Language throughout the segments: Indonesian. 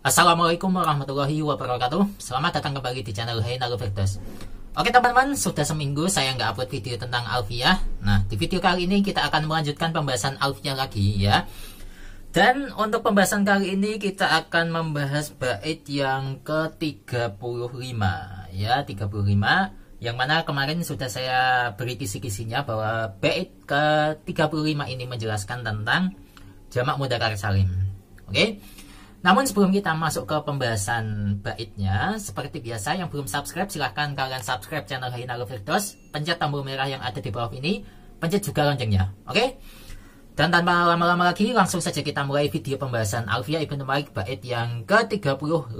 Assalamualaikum warahmatullahi wabarakatuh. Selamat datang kembali di channel Hey Naruto Firdaus. Oke teman-teman, sudah seminggu saya nggak upload video tentang alfiah. Nah, di video kali ini kita akan melanjutkan pembahasan alfiah lagi ya. Dan untuk pembahasan kali ini kita akan membahas bait yang ke-35 ya, 35, yang mana kemarin sudah saya beri kisi-kisinya bahwa bait ke-35 ini menjelaskan tentang jamak mudzakkar salim. Oke. Namun sebelum kita masuk ke pembahasan baitnya, seperti biasa yang belum subscribe silahkan kalian subscribe channel Hey Naruto Firdaus, pencet tombol merah yang ada di bawah ini, pencet juga loncengnya. Oke? Dan tanpa lama-lama lagi, langsung saja kita mulai video pembahasan Alfiah Ibnu Malik bait yang ke-35.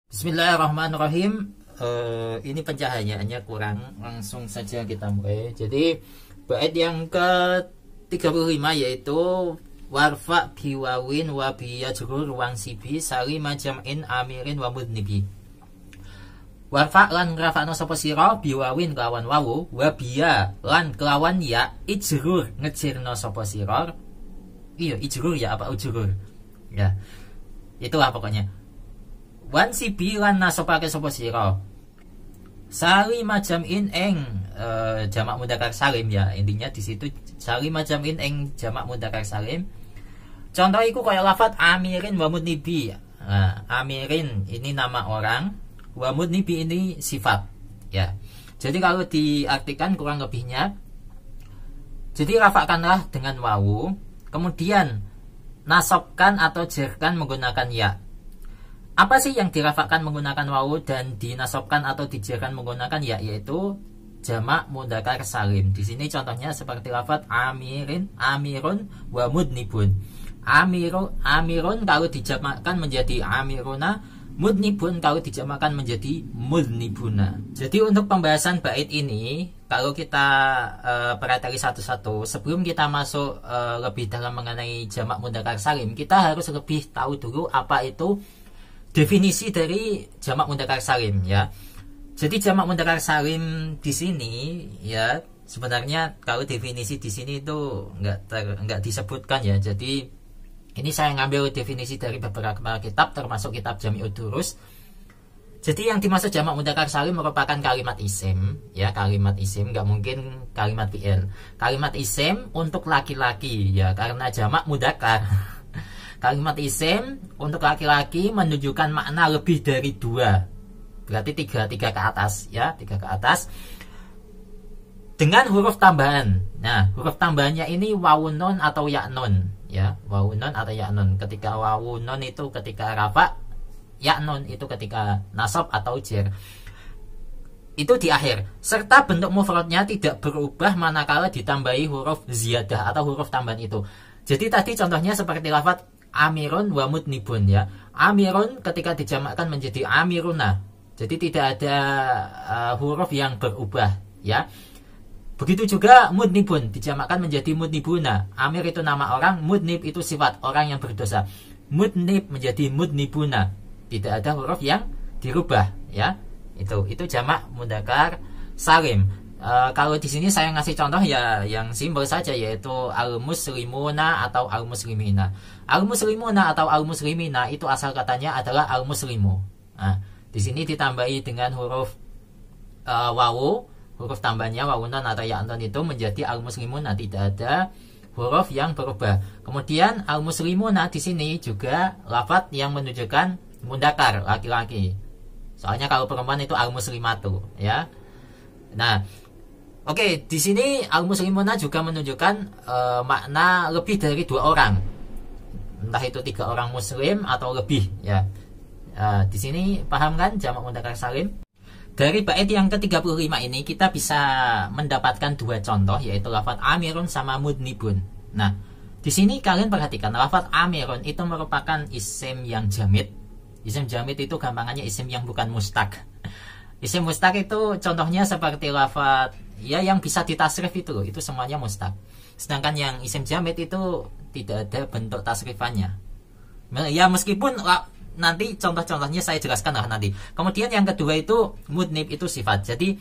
Bismillahirrahmanirrahim. Ini pencahayaannya kurang, langsung saja kita mulai. Jadi bait yang ke-35 yaitu warfa biwawin wa biyajrur wangsibi salima jam'in amirin wa mudnibi. Warfa lan ngrafa'no sapa sira biwawin kelawan wawu wa biya lan kelawan ya ijrur ngejirno sapa sira. Iya, ijrur ya apa ujrur? Ya. Itulah pokoknya. Wansibi lan nasopake sapa sira. Salima jam'in eng jamak mudzakkar salim ya, intinya di situ salima jam'in eng jamak mudzakkar salim. Contoh iku kaya lafaz amirin wa mudnibi. Nah, amirin ini nama orang, wa mudnibi ini sifat ya. Jadi kalau diartikan kurang lebihnya, jadi rafa'kanlah dengan wawu, kemudian nasabkan atau jerkan menggunakan ya. Apa sih yang dirafakkan menggunakan wawu dan dinasobkan atau dijerkan menggunakan ya, yaitu jamak mudzakkar salim. Di sini contohnya seperti lafaz amirin, amirun wa mudnibun. Amirun kalau dijamakkan menjadi amiruna, mudnibun kalau dijamakkan menjadi mudnibuna. Jadi untuk pembahasan bait ini, kalau kita perhatikan satu-satu, sebelum kita masuk lebih dalam mengenai jamak mudzakkar salim, kita harus lebih tahu dulu apa itu definisi dari jamak mudzakkar salim ya. Jadi jamak mudzakkar salim di sini ya, sebenarnya kalau definisi di sini itu nggak disebutkan ya. Jadi ini saya ngambil definisi dari beberapa kitab termasuk kitab Jami'ud Durus. Jadi yang dimaksud jamak mudzakkar salim merupakan kalimat isim ya, kalimat isim, nggak mungkin kalimat fi'il. Kalimat isim untuk laki-laki ya, karena jamak mudzakkar. Kalimat isim untuk laki-laki menunjukkan makna lebih dari dua, berarti tiga ke atas ya, 3 ke atas dengan huruf tambahan. Nah, huruf tambahannya ini wawu non atau ya non ya, wawu non atau ya non. Ketika wawu non itu ketika rafa, ya non itu ketika nasab atau jer. Itu di akhir, serta bentuk mufradnya tidak berubah manakala ditambahi huruf ziyadah atau huruf tambahan itu. Jadi tadi contohnya seperti lafaz amirun wa mudnibun ya. Amirun ketika dijamakkan menjadi amiruna, jadi tidak ada huruf yang berubah ya. Begitu juga mudnibun dijamakkan menjadi mudnibuna. Amir itu nama orang, mudnib itu sifat orang yang berdosa. Mudnib menjadi mudnibuna, tidak ada huruf yang dirubah ya. Itu jamak mudzakkar salim. Kalau di sini saya ngasih contoh ya yang simpel saja, yaitu al-muslimuna atau al-muslimina. Al-muslimuna atau al-muslimina itu asal katanya adalah al-muslimu. Nah, di sini ditambahi dengan huruf wawu, huruf tambahnya wawu non atau ya non itu menjadi al-muslimuna, tidak ada huruf yang berubah. Kemudian al-muslimuna di sini juga lafaz yang menunjukkan mudzakkar, laki-laki. Soalnya kalau perempuan itu al-muslimatu ya. Nah, oke, di sini al-muslimuna juga menunjukkan makna lebih dari 2 orang. Entah itu 3 orang muslim atau lebih ya. Di sini paham kan jamak mudzakkar salim? Dari bait yang ke-35 ini kita bisa mendapatkan 2 contoh, yaitu lafaz amirun sama mudnibun. Nah, di sini kalian perhatikan lafaz amirun itu merupakan isim yang jamid. Isim jamid itu gampangannya isim yang bukan mustaq. Isim mustaq itu contohnya seperti lafaz ya yang bisa ditasrif itu loh, itu semuanya mustaq. Sedangkan yang isim jamid itu tidak ada bentuk tasrifannya. Ya meskipun nanti contoh-contohnya saya jelaskan lah nanti. Kemudian yang kedua itu mudnib itu sifat. Jadi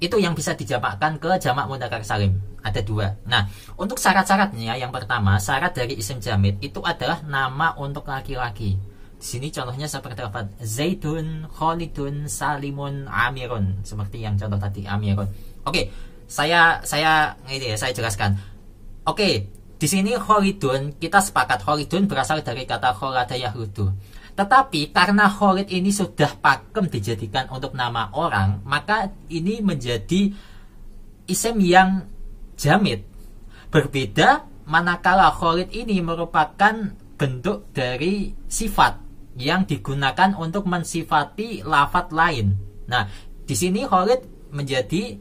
itu yang bisa dijamakkan ke jamak mudzakkar salim. Ada dua. Nah, untuk syarat-syaratnya, yang pertama, syarat dari isim jamid itu adalah nama untuk laki-laki. Di sini contohnya seperti apa? Zaidun, Khalidun, Salimun, Amirun. Seperti yang contoh tadi, Amirun. Oke, saya jelaskan. Oke, di sini Khalidun, kita sepakat Khalidun berasal dari kata kholada yahudu. Tetapi karena Khalid ini sudah pakem dijadikan untuk nama orang, maka ini menjadi isim yang jamid. Berbeda manakala Khalid ini merupakan bentuk dari sifat yang digunakan untuk mensifati lafadz lain. Nah, di sini Khalid menjadi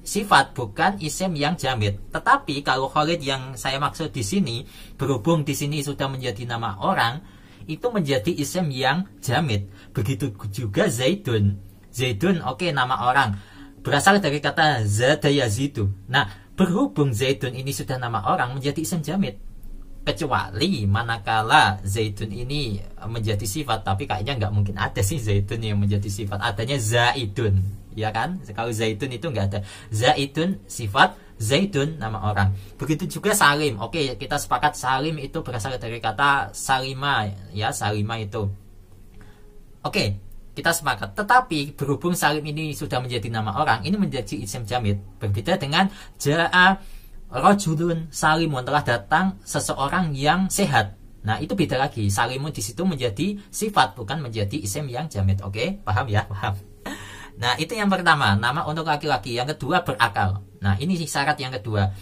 sifat, bukan isim yang jamid. Tetapi kalau Khalid yang saya maksud di sini, berhubung di sini sudah menjadi nama orang, itu menjadi isim yang jamid. Begitu juga Zaidun. Zaidun, oke, nama orang, berasal dari kata zada yazidu. Nah, berhubung Zaidun ini sudah nama orang, menjadi isim jamid. Kecuali manakala Zaidun ini menjadi sifat, tapi kayaknya nggak mungkin ada sih Zaidun yang menjadi sifat. Adanya Zaidun, ya kan? Kalau Zaidun itu nggak ada. Zaidun sifat, Zaidun nama orang. Begitu juga Salim. Oke, kita sepakat Salim itu berasal dari kata Salima, ya, Salima itu. Oke, kita sepakat. Tetapi berhubung Salim ini sudah menjadi nama orang, ini menjadi isim jamid. Berbeda dengan Ja'a rajulun salimun, telah datang seseorang yang sehat. Nah, itu beda lagi. Salimun di situ menjadi sifat, bukan menjadi isim yang jamid. Oke, paham ya? Paham. Nah, itu yang pertama, nama untuk laki-laki. Yang kedua, berakal. Nah, ini syarat yang kedua.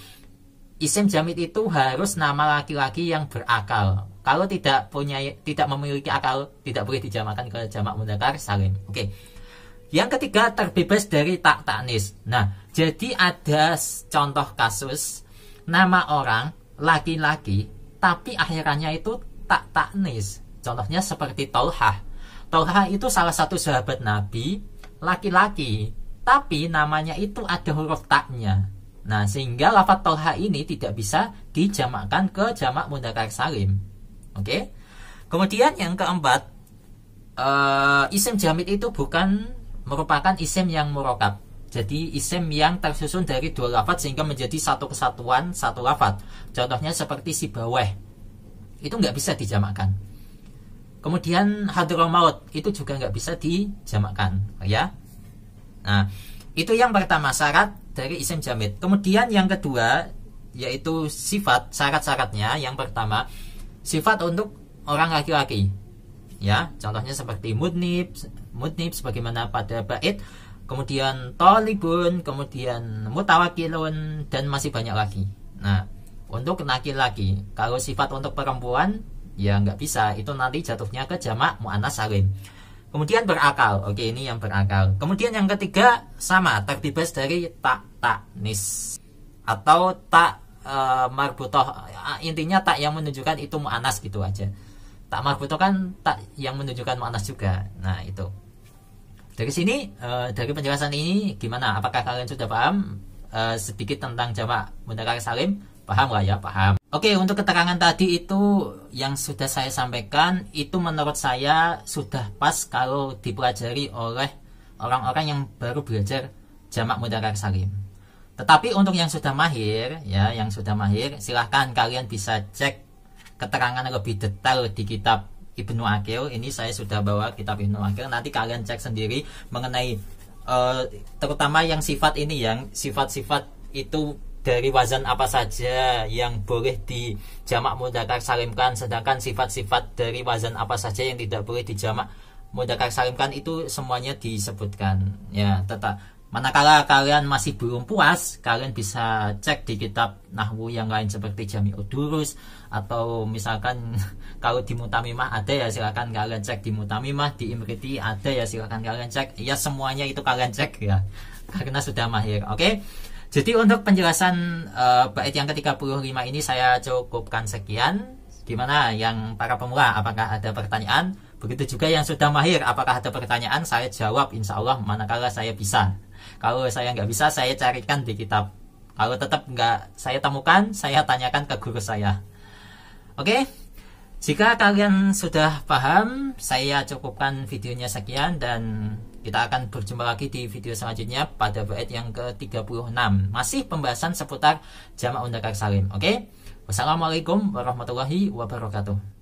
Isim jamid itu harus nama laki-laki yang berakal. Kalau tidak memiliki akal, tidak boleh dijamakkan ke jamak mudzakkar salim. Oke. Yang ketiga, terbebas dari tak ta'nis. Nah, jadi ada contoh kasus nama orang laki-laki tapi akhirannya itu tak ta'nis. Contohnya seperti Tolhah. Tolhah itu salah satu sahabat Nabi, laki-laki, tapi namanya itu ada huruf taknya. Nah, sehingga lafadz Tolhah ini tidak bisa dijamakkan ke jamak mudzakkar salim. Oke. Kemudian yang keempat, isim jamid itu merupakan isim yang murokab. Jadi isim yang tersusun dari dua lafadz sehingga menjadi satu kesatuan, satu lafadz. Contohnya seperti Sibaweh. Itu nggak bisa dijamakkan. Kemudian Hadramaut itu juga nggak bisa dijamakkan, ya. Nah, itu yang pertama, syarat dari isim jamid. Kemudian yang kedua, yaitu sifat, syarat-syaratnya. Yang pertama, sifat untuk orang laki-laki, ya, contohnya seperti mudnib sebagaimana pada bait, kemudian tolibun, kemudian mutawakilun, dan masih banyak lagi. Nah, untuk laki-laki, kalau sifat untuk perempuan ya nggak bisa, itu nanti jatuhnya ke jamak muannats salim. Kemudian berakal, oke, ini yang berakal. Kemudian yang ketiga, sama, terbebas dari tak ta'nis atau tak marbutoh. Intinya tak yang menunjukkan itu mu'anas gitu aja. Tak marbutoh kan tak yang menunjukkan mu'anas juga. Nah, itu. Dari sini, dari penjelasan ini gimana? Apakah kalian sudah paham sedikit tentang jamak mudzakkar salim? Paham lah ya? Paham. Oke, untuk keterangan tadi itu yang sudah saya sampaikan, itu menurut saya sudah pas kalau dipelajari oleh orang-orang yang baru belajar jamak mudzakkar salim. Tetapi untuk yang sudah mahir, ya, yang sudah mahir, silahkan kalian bisa cek keterangan lebih detail di kitab Ibnu Aqil. Ini saya sudah bawa kitab Ibnu Aqil. Nanti kalian cek sendiri mengenai terutama yang sifat ini, yang sifat-sifat itu dari wazan apa saja yang boleh dijamak mudzakkar salimkan, sedangkan sifat-sifat dari wazan apa saja yang tidak boleh dijamak mudzakkar salimkan, itu semuanya disebutkan, ya. Manakala kalian masih belum puas, kalian bisa cek di kitab nahwu yang lain seperti Jami'ud Durus, atau misalkan kalau di Mutamimah ada, ya silakan kalian cek di Mutamimah, di Imriti ada, ya silakan kalian cek, ya semuanya itu kalian cek, ya, karena sudah mahir. Oke. Jadi untuk penjelasan bait yang ke-35 ini saya cukupkan sekian. Gimana yang para pemula, apakah ada pertanyaan? Begitu juga yang sudah mahir, apakah ada pertanyaan? Saya jawab insya Allah manakala saya bisa. Kalau saya nggak bisa, saya carikan di kitab. Kalau tetap nggak saya temukan, saya tanyakan ke guru saya. Oke, jika kalian sudah paham, saya cukupkan videonya sekian, dan Kita akan berjumpa lagi di video selanjutnya pada bait yang ke-36. Masih pembahasan seputar jamak mudzakkar salim. Oke? Wassalamualaikum warahmatullahi wabarakatuh.